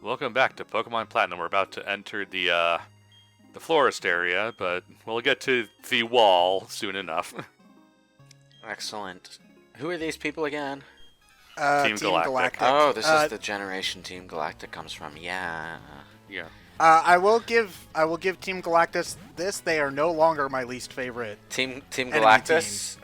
Welcome back to Pokemon Platinum. We're about to enter the florist area, but we'll get to the wall soon enough. Excellent. Who are these people again? Team Galactic. Oh, this is the generation Team Galactic comes from. Yeah. Yeah. I will give Team Galactus this. They are no longer my least favorite. Team enemy Galactus.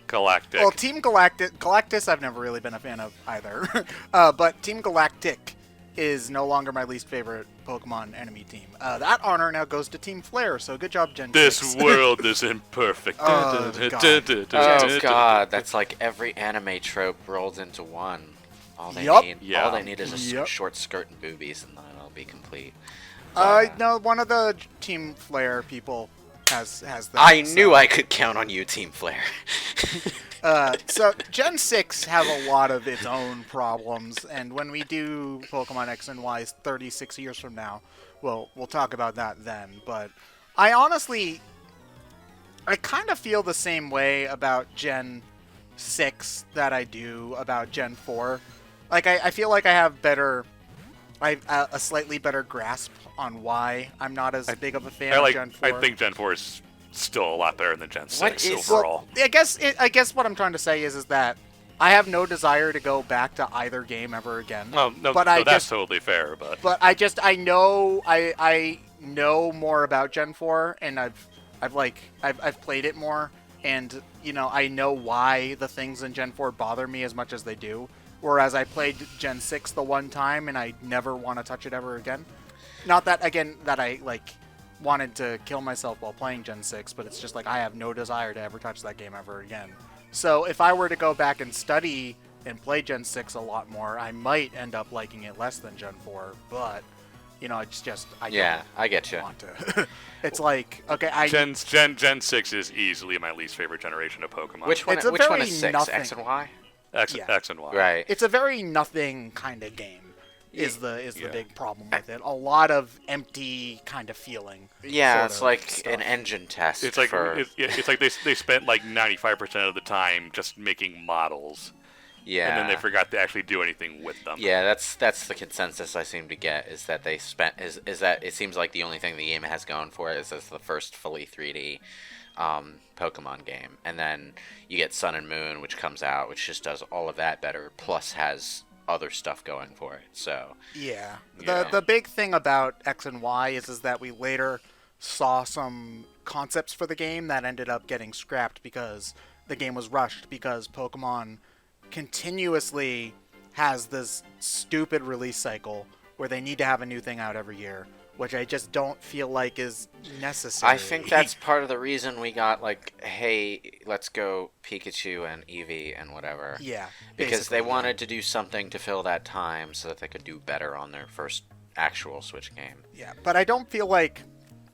Galactic. Well, Team Galactus, I've never really been a fan of either. But Team Galactic is no longer my least favorite Pokemon enemy team. That honor now goes to Team Flare. So good job, Gen This 6. world is imperfect. Oh, Oh God, that's like every anime trope rolled into one. All they Yup. need, Yeah. all they need is a Yup. short skirt and boobies, and then it'll be complete. No, one of the Team Flare people has that. I knew I could count on you, Team Flare. So Gen 6 has a lot of its own problems, and when we do Pokemon X and Y 36 years from now, we'll talk about that then. But I kind of feel the same way about Gen 6 that I do about Gen 4. Like, I feel like I have a slightly better grasp on why I'm not as big of a fan of Gen 4. I think Gen 4 is still a lot better than Gen 6 What is- overall. Well, I guess what I'm trying to say is that I have no desire to go back to either game ever again. Well, no, but that's totally fair, but I know more about Gen 4, and I've played it more, and I know why the things in Gen 4 bother me as much as they do. Whereas I played Gen 6 the one time, and I never want to touch it ever again. Not that I wanted to kill myself while playing Gen 6, but it's just like I have no desire to ever touch that game ever again. So if I were to go back and study and play Gen 6 a lot more, I might end up liking it less than Gen 4, but it's just I get you. don't want to. It's like, okay, Gen 6 is easily my least favorite generation of Pokemon. Which one? It's a Which one very is 6? nothing. X and Y. X Yeah. and Y. Right. It's a very nothing kind of game. Is the big problem with it? A lot of empty kind of feeling. Yeah, sort it's of like stuff. an engine test. It's like for, it's like they spent like 95% of the time just making models, yeah, and then they forgot to actually do anything with them. Yeah, that's the consensus I seem to get is that they spent is that it seems like the only thing the game has going for it is it's the first fully 3D Pokemon game, and then you get Sun and Moon, which comes out, which just does all of that better, plus has other stuff going for it. So Yeah. Yeah. The big thing about X and Y is that we later saw some concepts for the game that ended up getting scrapped because the game was rushed because Pokemon continuously has this stupid release cycle where they need to have a new thing out every year, which I just don't feel like is necessary. I think that's part of the reason we got like, hey, let's go Pikachu and Eevee and whatever. Yeah. Because they basically, wanted to do something to fill that time so that they could do better on their first actual Switch game. Yeah, but I don't feel like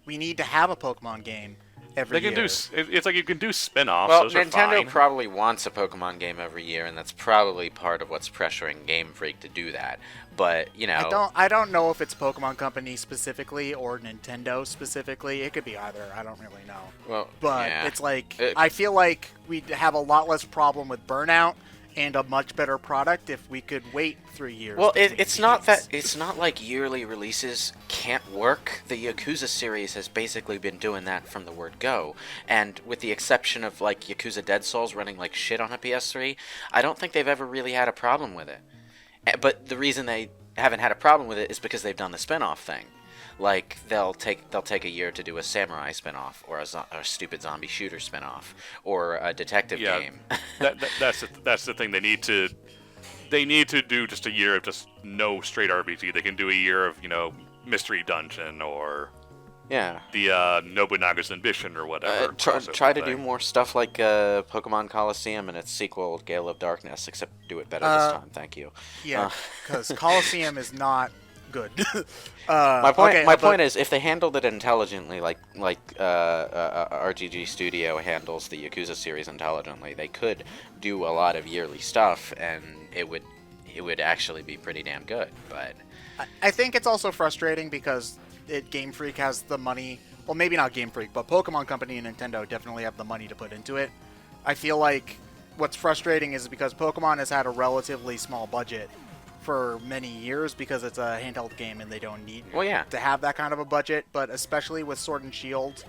we need to have a Pokemon game every They can year. it's like you can do spin-offs. Well, those are Nintendo fine. probably wants a Pokemon game every year, and that's probably part of what's pressuring Game Freak to do that. But I don't know if it's Pokemon Company specifically or Nintendo specifically. It could be either. I don't really know. well, But yeah. it's like I feel like we'd have a lot less problem with burnout and a much better product if we could wait 3 years. Well, between it's not games. that it's not like yearly releases can't work. The Yakuza series has basically been doing that from the word go, and with the exception of like Yakuza Dead Souls running like shit on a PS3, I don't think they've ever really had a problem with it. But the reason they haven't had a problem with it is because they've done the spin-off thing. Like they'll take a year to do a samurai spin-off or a stupid zombie shooter spin-off or a detective game. That's the thing. They need to do just a year of just no straight RPG. They can do a year of Mystery Dungeon or Yeah. the Nobunaga's Ambition or whatever. Try to do more stuff like Pokemon Coliseum and its sequel, Gale of Darkness, except do it better this time. Thank you. Yeah, because Coliseum is not good. My point is, if they handled it intelligently, like RGG Studio handles the Yakuza series intelligently, they could do a lot of yearly stuff, and it would actually be pretty damn good. But I think it's also frustrating because Game Freak has the money. Well, maybe not Game Freak, but Pokemon Company and Nintendo definitely have the money to put into it. I feel like what's frustrating is because Pokemon has had a relatively small budget for many years because it's a handheld game and they don't need Well, yeah. to have that kind of a budget. But especially with Sword and Shield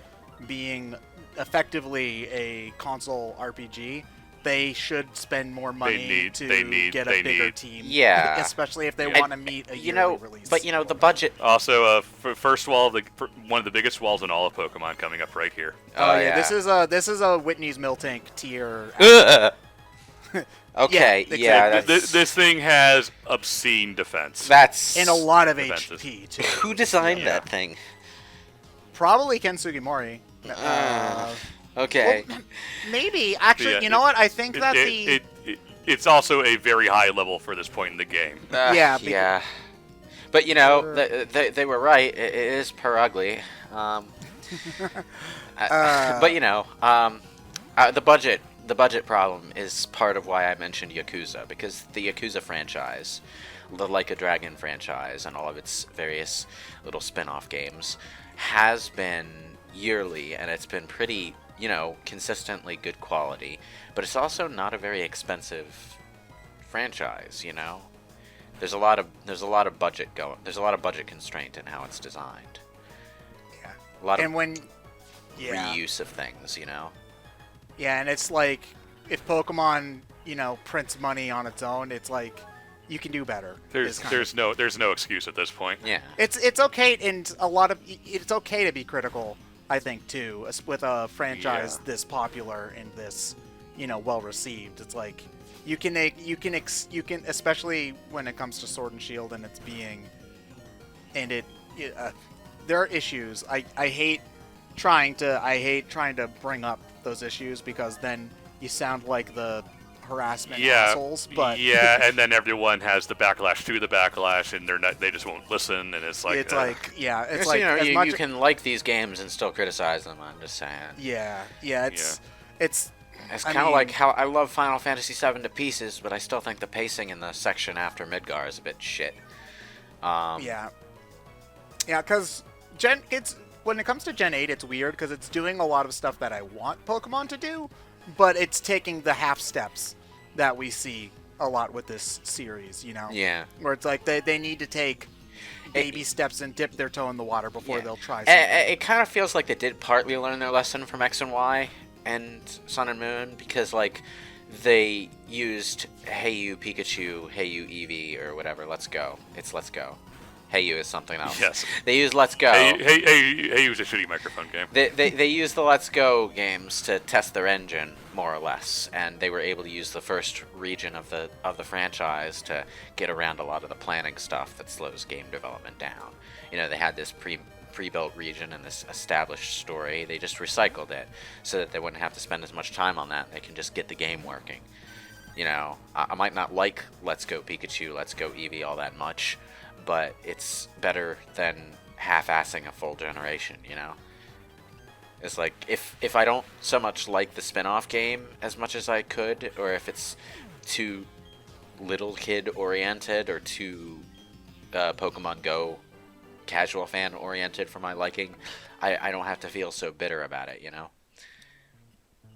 being effectively a console RPG, they should spend more money to get a bigger team. Yeah. Especially if they want to meet a yearly release. But the budget. Also, first wall, one of the biggest walls in all of Pokemon coming up right here. Oh yeah, this is a Whitney's Miltank tier. Okay, yeah, exactly. This thing has obscene defense. That's and a lot of defenses. HP too. Who designed that thing? Probably Ken Sugimori. Okay. Well, maybe actually, Yeah, you know what? I think that it's also a very high level for this point in the game. Yeah. But they were right. It is per ugly. But the budget problem is part of why I mentioned Yakuza, because the Yakuza franchise, the Like a Dragon franchise, and all of its various little spin-off games, has been yearly, and it's been pretty, consistently good quality. But it's also not a very expensive franchise. There's a lot of budget going. There's a lot of budget constraint in how it's designed. Yeah. A lot of reuse of things. Yeah, and it's like if Pokemon, prints money on its own, it's like you can do better. There's no excuse at this point. Yeah. It's okay, and it's okay to be critical, I think, too, with a franchise this popular and this, well received. It's like you can especially when it comes to Sword and Shield and its being, and there are issues. I hate trying to bring up those issues because then you sound like the harassment assholes. But and then everyone has the backlash to the backlash, and they just won't listen, and it's like you can like these games and still criticize them. I'm just saying. It's kind of like how I love Final Fantasy VII to pieces, but I still think the pacing in the section after Midgar is a bit shit. Because when it comes to Gen 8, it's weird because it's doing a lot of stuff that I want Pokemon to do, but it's taking the half steps that we see a lot with this series, Yeah. Where it's like they need to take baby steps and dip their toe in the water before they'll try something. It kind of feels like they did partly learn their lesson from X and Y and Sun and Moon, because, they used Hey You Pikachu, Hey You Eevee, or whatever, Let's Go. It's Let's Go. Hey You is something else. Yes. They use Let's Go. Hey You was a shitty microphone game. They use the Let's Go games to test their engine, more or less, and they were able to use the first region of the franchise to get around a lot of the planning stuff that slows game development down. They had this pre-built region and this established story. They just recycled it so that they wouldn't have to spend as much time on that. They can just get the game working. I might not like Let's Go Pikachu, Let's Go Eevee all that much, but it's better than half-assing a full generation, It's like, if I don't so much like the spin-off game as much as I could, or if it's too little kid-oriented or too Pokemon Go casual fan-oriented for my liking, I don't have to feel so bitter about it,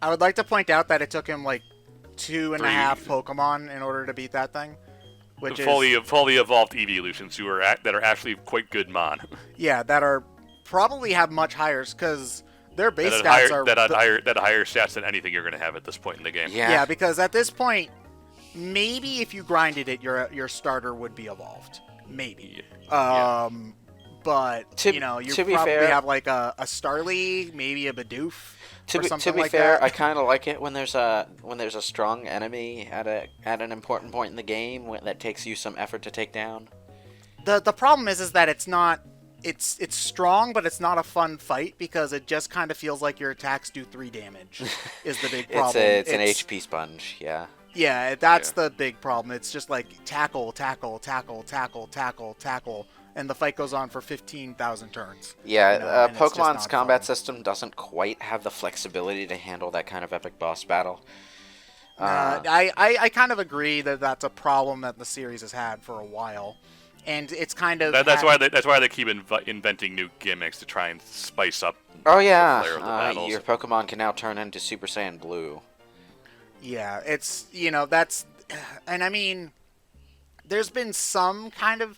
I would like to point out that it took him, 2.5 Pokemon in order to beat that thing. Which fully evolved evolutions that are actually quite good mon. Yeah, that are probably have much higher, because their base stats are higher stats than anything you're going to have at this point in the game. Yeah, because at this point, maybe if you grinded it, your starter would be evolved. Maybe. But you probably have a Starly, maybe a Bidoof. To be fair, I kind of like it when there's a strong enemy at an important point in the game that takes you some effort to take down. The problem is that it's not it's strong, but it's not a fun fight because it just kind of feels like your attacks do 3 damage. Is the big problem? It's an HP sponge, yeah. Yeah, that's the big problem. It's just like tackle, tackle, tackle, tackle, tackle, tackle. And the fight goes on for 15,000 turns. Yeah, Pokemon's combat system doesn't quite have the flexibility to handle that kind of epic boss battle. I kind of agree that that's a problem that the series has had for a while, and it's kind of that's why they keep inventing new gimmicks to try and spice up. Oh yeah, the flair of the battles. Your Pokemon can now turn into Super Saiyan Blue. Yeah, it's that's, and I mean, there's been some kind of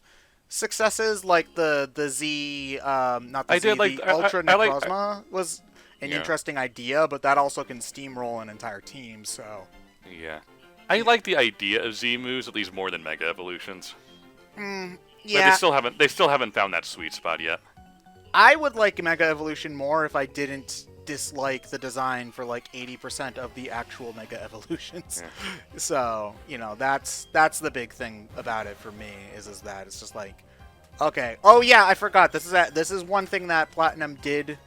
successes, like the Z, not the I Z, did like- the I- Ultra I like- Necrozma was an Yeah. interesting idea, but that also can steamroll an entire team, so... Yeah. I like the idea of Z moves at least more than Mega Evolutions. But Yeah, they still haven't found that sweet spot yet. I would like Mega Evolution more if I didn't dislike the design for like 80% of the actual Mega Evolutions. Yeah. So, that's the big thing about it for me is that it's just like, okay. Oh yeah, I forgot. This is one thing that Platinum did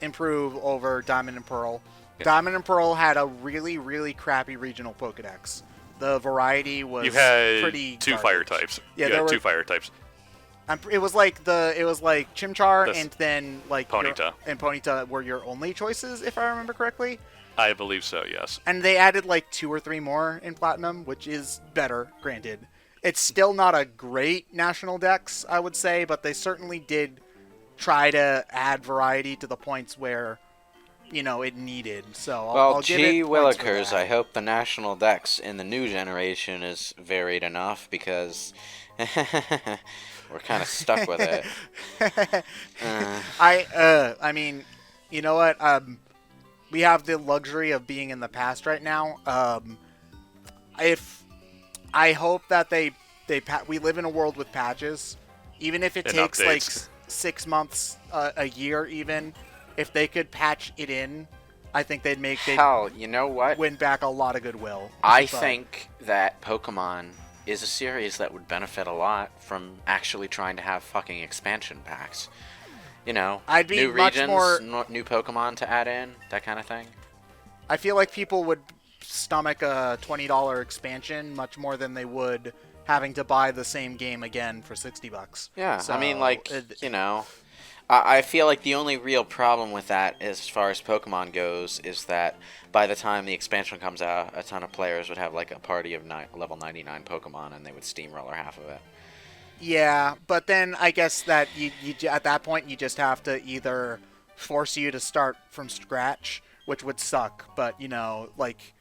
improve over Diamond and Pearl. Yeah. Diamond and Pearl had a really, really crappy regional Pokedex. The variety was You had pretty two garbage. fire types. Yeah, you there had were two fire types. it was like Chimchar This- and then like Ponyta. and Ponyta were your only choices, if I remember correctly. I believe so, yes. And they added like 2 or 3 more in Platinum, which is better, granted. It's still not a great national dex, I would say, but they certainly did try to add variety to the points where, it needed. So I'll give gee it points for willikers, that. I hope the national dex in the new generation is varied enough, because we're kind of stuck with it. I mean, you know what? We have the luxury of being in the past right now. If I hope that we live in a world with patches, even if it And takes like updates. 6 months, a year, even if they could patch it in, I think they'd Hell, you know what? win back a lot of goodwill. I But- think that Pokemon is a series that would benefit a lot from actually trying to have fucking expansion packs. I'd be new much regions, more- new Pokemon to add in, that kind of thing. I feel like people would stomach a $20 expansion much more than they would having to buy the same game again for $60. Yeah, So, I mean, I feel like the only real problem with that, as far as Pokemon goes, is that by the time the expansion comes out, a ton of players would have like a party of level 99 Pokemon, and they would steamroller half of it. Yeah, but then I guess that you at that point you just have to either force you to start from scratch, which would suck, but like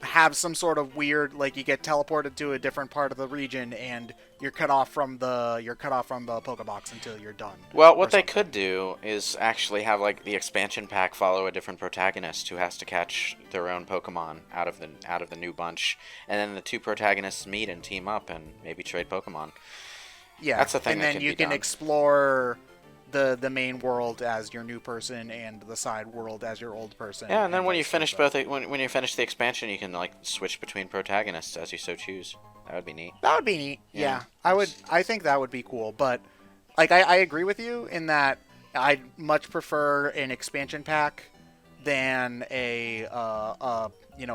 have some sort of weird, like you get teleported to a different part of the region and you're cut off from the Pokebox until you're done. Well, or what they something. could do is actually have like the expansion pack follow a different protagonist who has to catch their own Pokemon out of the new bunch, and then the 2 protagonists meet and team up and maybe trade Pokemon. Yeah, That's the thing and that then can you be can done. explore the main world as your new person and the side world as your old person. Yeah, and then when you vice finish versa. when you finish the expansion, you can like switch between protagonists as you so choose. That would be neat. That would be neat. Yeah. Yeah. I think that would be cool. But like I agree with you in that I'd much prefer an expansion pack than a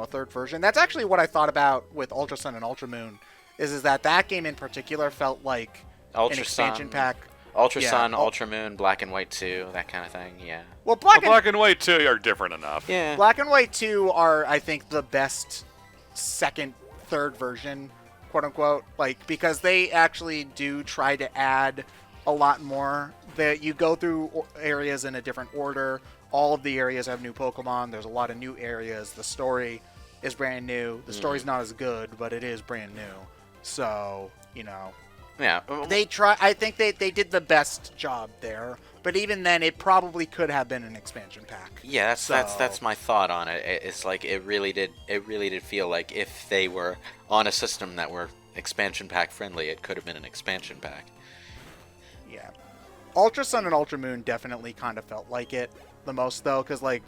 third version. That's actually what I thought about with Ultra Sun and Ultra Moon. Is that game in particular felt like Ultra an expansion Sun, pack. Ultra Yeah, Sun, Ul- Ultra Moon, Black and White 2, that kind of thing. Yeah. Well, Well, Black and White 2 are different enough. Yeah. Black and White 2 are, I think, the best third version, quote unquote, like because they actually do try to add a lot more. That you go through areas in a different order. All of the areas have new Pokemon. There's a lot of new areas. The story is brand new. The story's not as good, but it is brand new. So, Yeah. I think they did the best job there. But even then, it probably could have been an expansion pack. Yeah, that's So- my thought on it. It's like it really did feel like if they were on a system that were expansion pack friendly, it could have been an expansion pack. Yeah. Ultra Sun and Ultra Moon definitely kind of felt like it the most, though, because, like,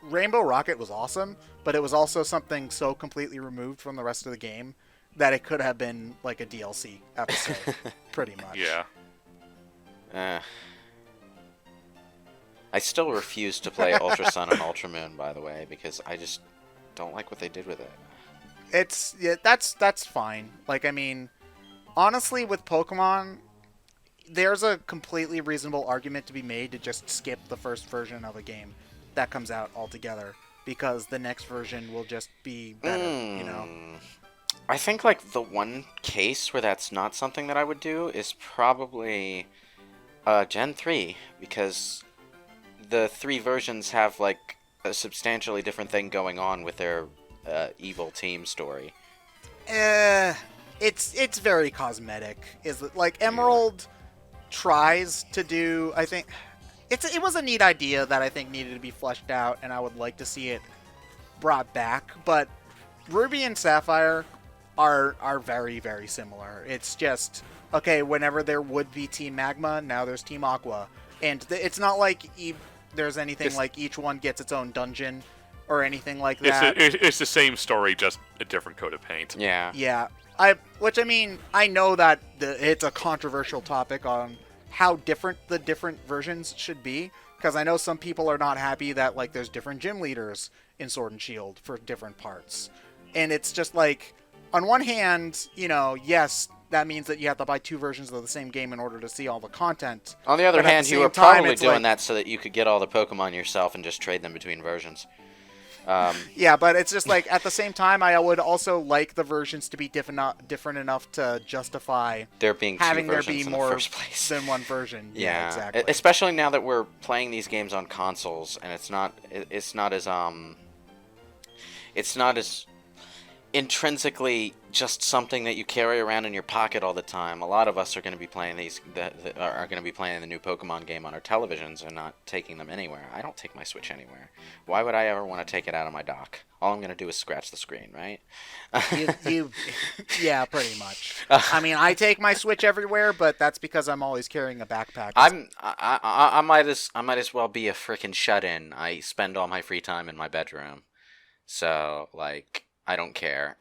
Rainbow Rocket was awesome, but it was also something so completely removed from the rest of the game that it could have been, like, a DLC episode, pretty much. Yeah. I still refuse to play Ultra Sun and Ultra Moon, by the way, because I just don't like what they did with it. That's fine. Like, I mean, honestly, with Pokemon, there's a completely reasonable argument to be made to just skip the first version of a game that comes out altogether, because the next version will just be better, I think like the one case where that's not something that I would do is probably Gen 3, because the 3 versions have like a substantially different thing going on with their evil team story. it's very cosmetic. Is it like Emerald tries to do? I think it was a neat idea that I think needed to be fleshed out, and I would like to see it brought back. But Ruby and Sapphire are very, very similar. It's just, okay, whenever there would be Team Magma, now there's Team Aqua. And it's not like there's anything like each one gets its own dungeon or anything like that. It's the same story, just a different coat of paint. Yeah. Yeah. Which, I mean, I know that it's a controversial topic on how different the different versions should be, because I know some people are not happy that, like, there's different gym leaders in Sword and Shield for different parts. And it's just like, on one hand, you know, yes, that means that you have to buy 2 versions of the same game in order to see all the content. On the other hand, you were probably doing that so that you could get all the Pokemon yourself and just trade them between versions. Yeah, but it's just like, at the same time, I would also like the versions to be different enough to justify there being having two there versions be in more the first place. than one version. Yeah, exactly. Especially now that we're playing these games on consoles, and it's not as intrinsically just something that you carry around in your pocket all the time. A lot of us are going to be playing are going to be playing the new Pokemon game on our televisions and not taking them anywhere. I don't take my Switch anywhere. Why would I ever want to take it out of my dock? All I'm going to do is scratch the screen, right? Yeah, pretty much. I mean, I take my Switch everywhere, but that's because I'm always carrying a backpack. I might as well be a freaking shut-in. I spend all my free time in my bedroom, so like I don't care.